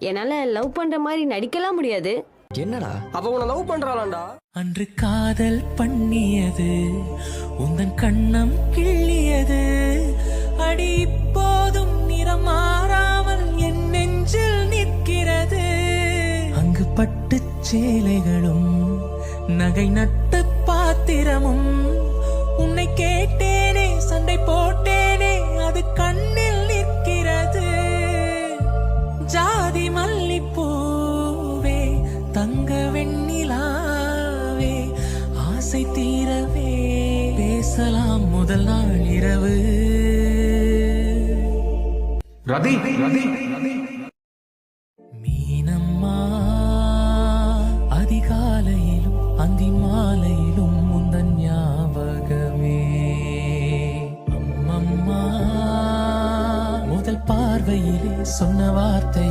என்னால லவ் பண்ற மாதிரி நடிக்கலாம் முடியாது. என்னடா அவ உன்னை லவ் பண்றாளாண்டா? அன்று காதல் பண்ணியது உந்தன் கண்ணம் கிள்ளியது, அடி இப்போதும் நிறம் மாறாமல் என் நெஞ்சில் நிற்கிறது. அங்கு பட்டுச் சேலைகளும் நகை நட்டு பாத்திரமும், உன்னை கேட்டேனே சண்டை போட்டேனே அது கண்ணில் நிற்கிறது. ஜாதி மல்லிப்பூவே தங்க வெண்ணிலாவே, ஆசை தீரவே பேசலாம் முதல் நாள் இரவு. ரதி ரதி மீனம்மா அதிகாலையிலும் அந்தி மாலையிலும் முந்தன் ஞாபகமே. அம்மம்மா முதல் பார்வையிலே சொன்ன வார்த்தை